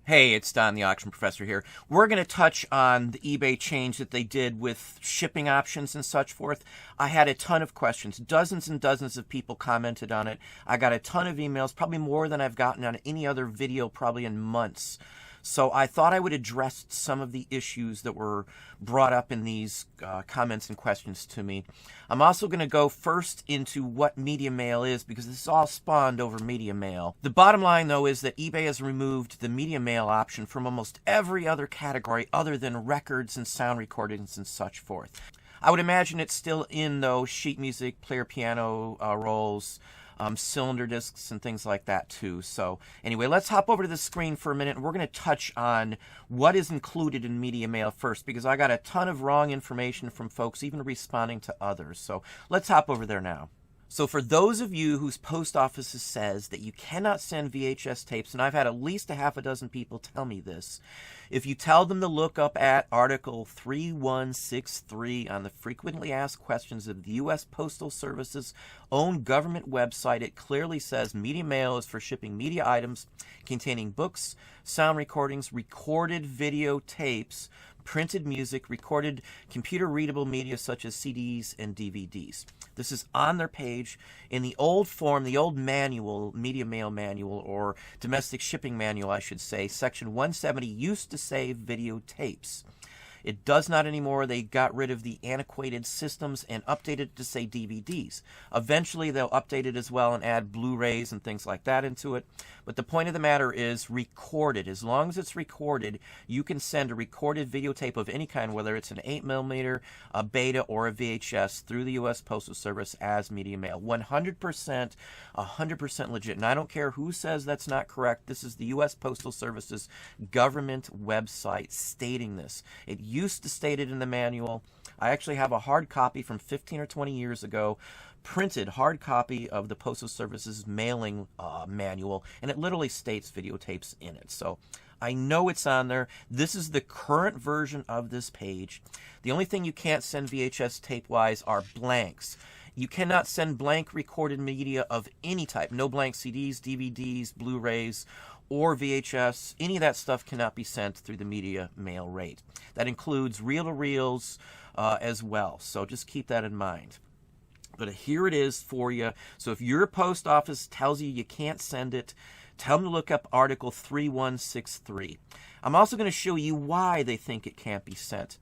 Hey, it's Don, the auction professor here. We're going to touch on the eBay change that they did with shipping options and such forth. I had a ton of questions. Dozens and dozens of people commented on it. I got a ton of emails, probably more than I've gotten on any other video probably in months. So I thought I would address some of the issues that were brought up in these comments and questions to me. I'm also going to go first into what media mail is, because this all spawned over media mail. The bottom line, though, is that eBay has removed the media mail option from almost every other category other than records and sound recordings and such forth. I would imagine it's still in, though, sheet music, player piano rolls, cylinder discs and things like that too. So anyway, let's hop over to the screen for a minute, and we're going to touch on what is included in media mail first, because I got a ton of wrong information from folks even responding to others. So let's hop over there now. So for those of you whose post office says that you cannot send VHS tapes, and I've had at least a half a dozen people tell me this, if you tell them to look up at Article 3163 on the Frequently Asked Questions of the U.S. Postal Service's own government website, it clearly says media mail is for shipping media items containing books, sound recordings, recorded video tapes, printed music, recorded computer-readable media such as CDs and DVDs. This is on their page. In the old form, the old manual, media mail manual, or domestic shipping manual, I should say, Section 170 used to say videotapes. It does not anymore. They got rid of the antiquated systems and updated it to say DVDs. Eventually, they'll update it as well and add Blu-rays and things like that into it. But the point of the matter is recorded. As long as it's recorded, you can send a recorded videotape of any kind, whether it's an 8mm, a beta, or a VHS, through the U.S. Postal Service as media mail. 100%, 100% legit. And I don't care who says that's not correct. This is the U.S. Postal Service's government website stating this. It used to state it in the manual. I actually have a hard copy from 15 or 20 years ago, printed hard copy of the Postal Service's mailing manual, and it literally states videotapes in it. So I know it's on there. This is the current version of this page. The only thing you can't send VHS tape-wise are blanks. You cannot send blank recorded media of any type. No blank CDs, DVDs, Blu-rays, or VHS. Any of that stuff cannot be sent through the media mail rate. That includes reel-to-reels as well. So just keep that in mind. But here it is for you. So if your post office tells you you can't send it, tell them to look up Article 3163. I'm also going to show you why they think it can't be sent.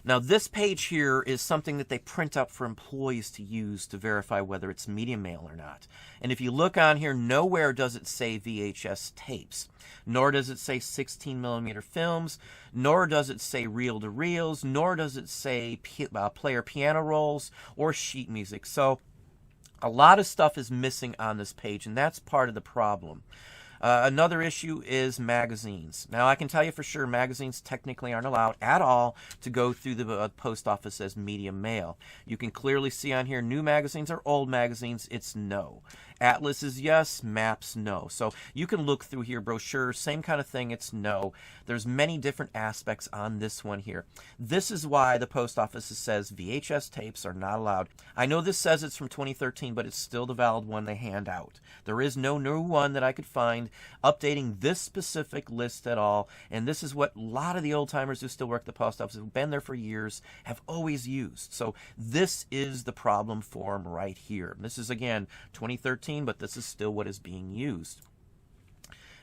Now, this page here is something that they print up for employees to use to verify whether it's media mail or not. And if you look on here, nowhere does it say VHS tapes, nor does it say 16mm films, nor does it say reel-to-reels, nor does it say player piano rolls or sheet music. So a lot of stuff is missing on this page, and that's part of the problem. Another issue is magazines. Now, I can tell you for sure magazines technically aren't allowed at all to go through the post office as media mail. You can clearly see on here new magazines or old magazines, it's no. Atlas is yes, maps no. So you can look through here, brochures, same kind of thing, it's no. There's many different aspects on this one here. This is why the post office says VHS tapes are not allowed. I know this says it's from 2013, but it's still the valid one they hand out. There is no new one that I could find updating this specific list at all, and this is what a lot of the old timers who still work at the post office, who've been there for years, have always used. So this is the problem form right here. This is, again, 2013, but this is still what is being used.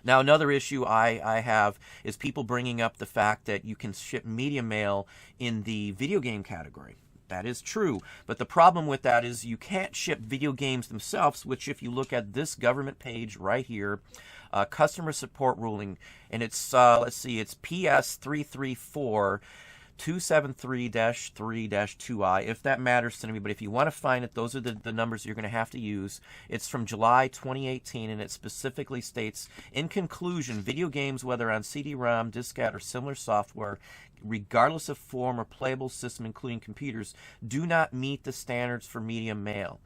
Now, another issue I have is people bringing up the fact that you can ship media mail in the video game category. That is true, but the problem with that is you can't ship video games themselves, which if you look at this government page right here, customer support ruling, and it's, let's see, it's PS 334 273-3-2I, if that matters to anybody. If you want to find it, those are the numbers you're going to have to use. It's from July 2018, and it specifically states, in conclusion, video games, whether on CD-ROM, diskette, or similar software, regardless of form or playable system, including computers, do not meet the standards for media mail.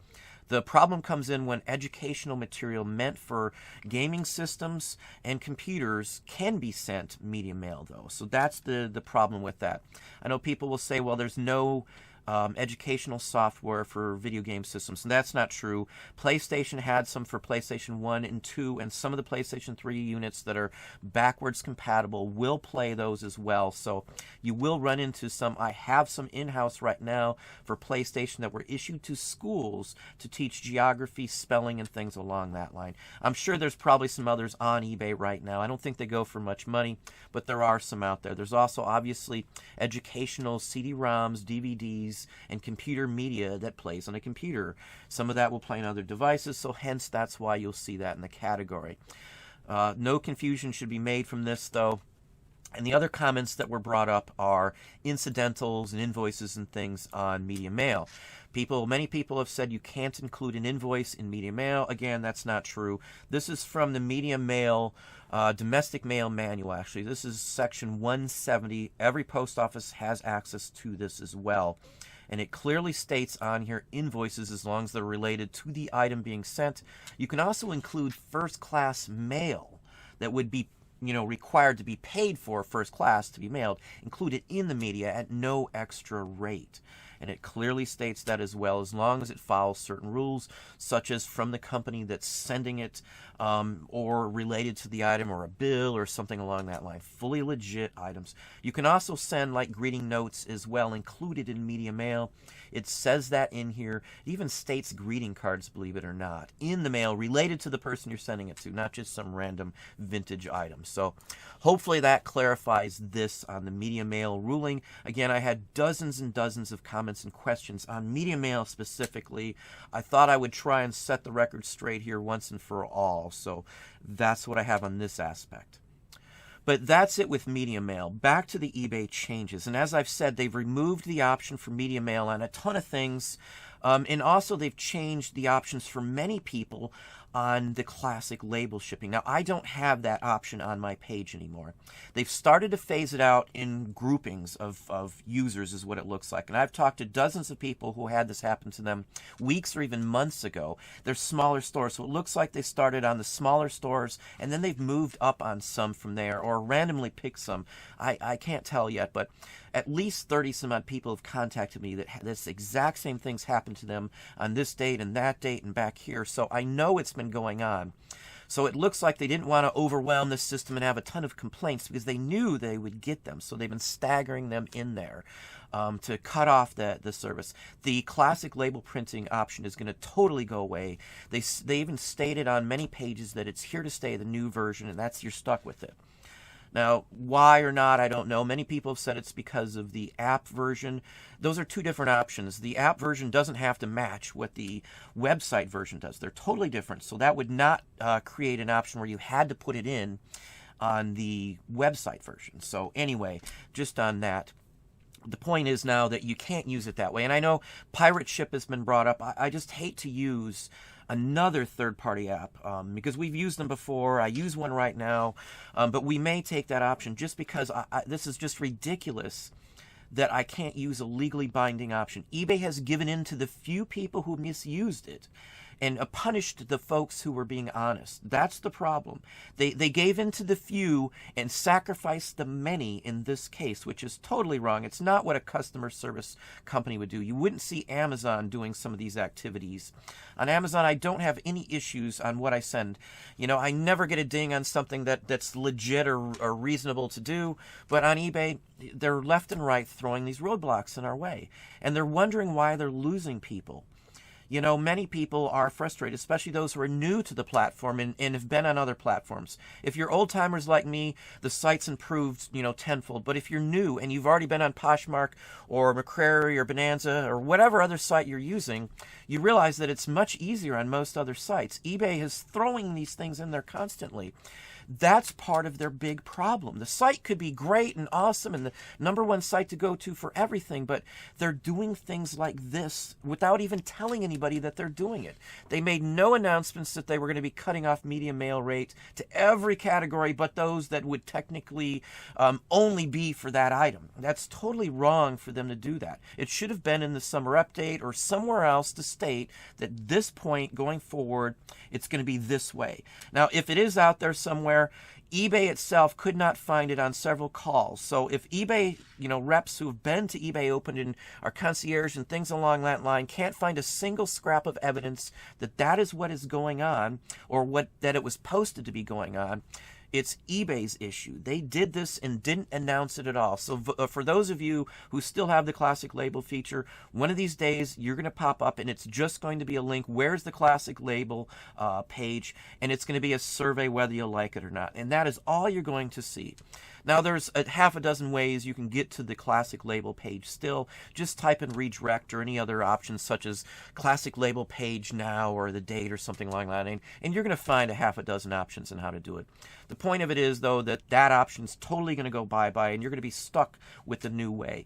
The problem comes in when educational material meant for gaming systems and computers can be sent media mail, though. So that's the problem with that. I know people will say, well, there's no educational software for video game systems. And that's not true. PlayStation had some for PlayStation 1 and 2, and some of the PlayStation 3 units that are backwards compatible will play those as well. So you will run into some. I have some in-house right now for PlayStation that were issued to schools to teach geography, spelling, and things along that line. I'm sure there's probably some others on eBay right now. I don't think they go for much money, but there are some out there. There's also obviously educational CD-ROMs, DVDs, and computer media that plays on a computer. Some of that will play on other devices, so hence that's why you'll see that in the category. No confusion should be made from this, though. And the other comments that were brought up are incidentals and invoices and things on Media Mail. Many people have said you can't include an invoice in Media Mail. Again, that's not true. This is from the Media Mail Domestic Mail Manual, actually. This is section 170. Every post office has access to this as well. And it clearly states on here invoices as long as they're related to the item being sent. You can also include first-class mail that would be required to be paid for first class to be mailed, included in the media at no extra rate. And it clearly states that as well, as long as it follows certain rules, such as from the company that's sending it, or related to the item, or a bill, or something along that line. Fully legit items. You can also send like greeting notes as well, included in Media Mail. It says that in here. It even states greeting cards, believe it or not, in the mail related to the person you're sending it to, not just some random vintage item. So hopefully that clarifies this on the Media Mail ruling. Again, I had dozens and dozens of comments and questions on Media Mail specifically. I thought I would try and set the record straight here once and for all. So that's what I have on this aspect. But that's it with Media Mail. Back to the eBay changes. And as I've said, they've removed the option for Media Mail on a ton of things. And also they've changed the options for many people on the classic label shipping. Now, I don't have that option on my page anymore. They've started to phase it out in groupings of users is what it looks like. And I've talked to dozens of people who had this happen to them weeks or even months ago. They're smaller stores, so it looks like they started on the smaller stores, and then they've moved up on some from there, or randomly picked some. I can't tell yet, but at least 30-some odd people have contacted me that this exact same thing's happened to them on this date and that date and back here. So I know it's been going on. So it looks like they didn't want to overwhelm the system and have a ton of complaints because they knew they would get them. So they've been staggering them in there to cut off the service. The classic label printing option is going to totally go away. They even stated on many pages that it's here to stay, the new version, and you're stuck with it. Now, why or not, I don't know. Many people have said it's because of the app version. Those are two different options. The app version doesn't have to match what the website version does. They're totally different. So that would not create an option where you had to put it in on the website version. So anyway, just on that. The point is now that you can't use it that way. And I know Pirate Ship has been brought up. I just hate to use another third-party app because we've used them before. I use one right now, but we may take that option just because this is just ridiculous that I can't use a legally binding option. eBay has given in to the few people who misused it and punished the folks who were being honest. That's the problem. They gave in to the few and sacrificed the many in this case, which is totally wrong. It's not what a customer service company would do. You wouldn't see Amazon doing some of these activities. On Amazon, I don't have any issues on what I send. I never get a ding on something that's legit or reasonable to do, but on eBay, they're left and right throwing these roadblocks in our way, and they're wondering why they're losing people. Many people are frustrated, especially those who are new to the platform and have been on other platforms. If you're old-timers like me, the site's improved, tenfold. But if you're new and you've already been on Poshmark or McCrary or Bonanza or whatever other site you're using, you realize that it's much easier on most other sites. eBay is throwing these things in there constantly. That's part of their big problem. The site could be great and awesome and the #1 site to go to for everything, but they're doing things like this without even telling anybody that they're doing it. They made no announcements that they were going to be cutting off Media Mail rate to every category but those that would technically only be for that item. That's totally wrong for them to do that. It should have been in the summer update or somewhere else to state that this point going forward, it's going to be this way. Now, if it is out there somewhere, anywhere. eBay itself could not find it on several calls. So if eBay, reps who have been to eBay Open and are concierge and things along that line can't find a single scrap of evidence that that is what is going on, or that it was posted to be going on, it's eBay's issue. They did this and didn't announce it at all. So for those of you who still have the classic label feature, one of these days you're going to pop up and it's just going to be a link. Where's the classic label page? And it's going to be a survey whether you like it or not. And that is all you're going to see. Now, there's a half a dozen ways you can get to the classic label page still. Just type in redirect or any other options such as classic label page now or the date or something like that. And you're going to find a half a dozen options on how to do it. The point of it is, though, that option's totally going to go bye-bye and you're going to be stuck with the new way.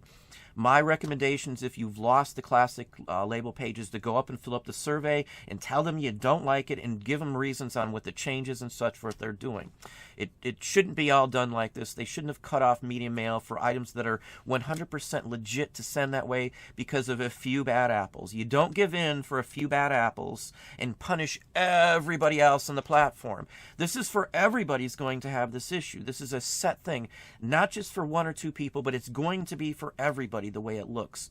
My recommendations, if you've lost the classic label page, is to go up and fill up the survey and tell them you don't like it and give them reasons on what the changes and such forth they're doing. It shouldn't be all done like this. They shouldn't have cut off media mail for items that are 100% legit to send that way because of a few bad apples. You don't give in for a few bad apples and punish everybody else on the platform. This is for everybody's going to have this issue. This is a set thing, not just for one or two people, but it's going to be for everybody the way it looks.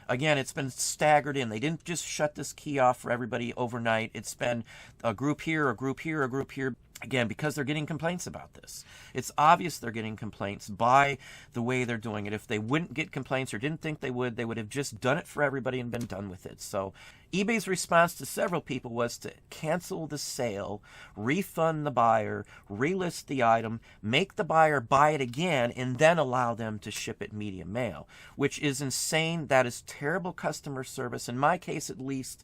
Again, it's been staggered in. They didn't just shut this key off for everybody overnight. It's been a group here, a group here, a group here. Again, because they're getting complaints about this. It's obvious they're getting complaints by the way they're doing it. If they wouldn't get complaints or didn't think they would have just done it for everybody and been done with it. So eBay's response to several people was to cancel the sale, refund the buyer, relist the item, make the buyer buy it again, and then allow them to ship it media mail, which is insane. That is terrible customer service. In my case, at least,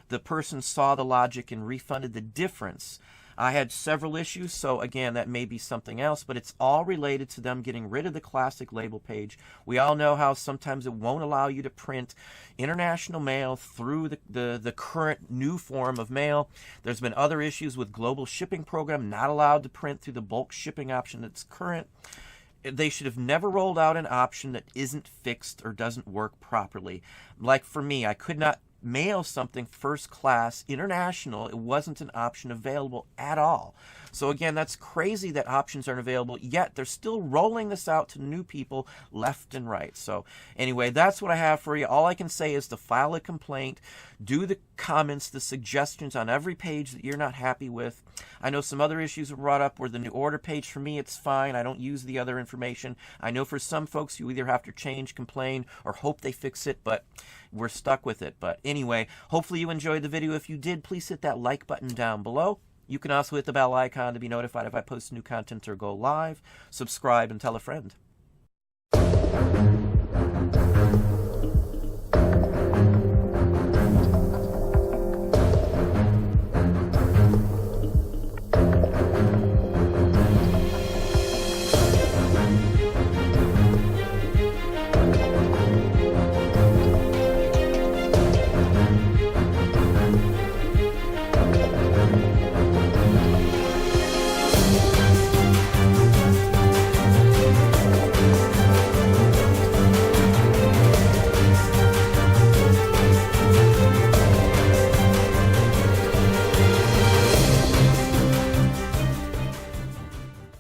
the person saw the logic and refunded the difference. I had several issues, so again, that may be something else, but it's all related to them getting rid of the classic label page. We all know how sometimes it won't allow you to print international mail through the current new form of mail. There's been other issues with global shipping program, not allowed to print through the bulk shipping option that's current. They should have never rolled out an option that isn't fixed or doesn't work properly. Like for me, I could not mail something first class international. It wasn't an option available at all. So again, that's crazy that options aren't available, yet they're still rolling this out to new people left and right. So anyway, that's what I have for you. All I can say is to file a complaint, do the comments, the suggestions on every page that you're not happy with. I know some other issues were brought up where the new order page, for me, it's fine. I don't use the other information. I know for some folks, you either have to change, complain, or hope they fix it, but we're stuck with it. But anyway, hopefully you enjoyed the video. If you did, please hit that like button down below. You can also hit the bell icon to be notified if I post new content or go live. Subscribe and tell a friend.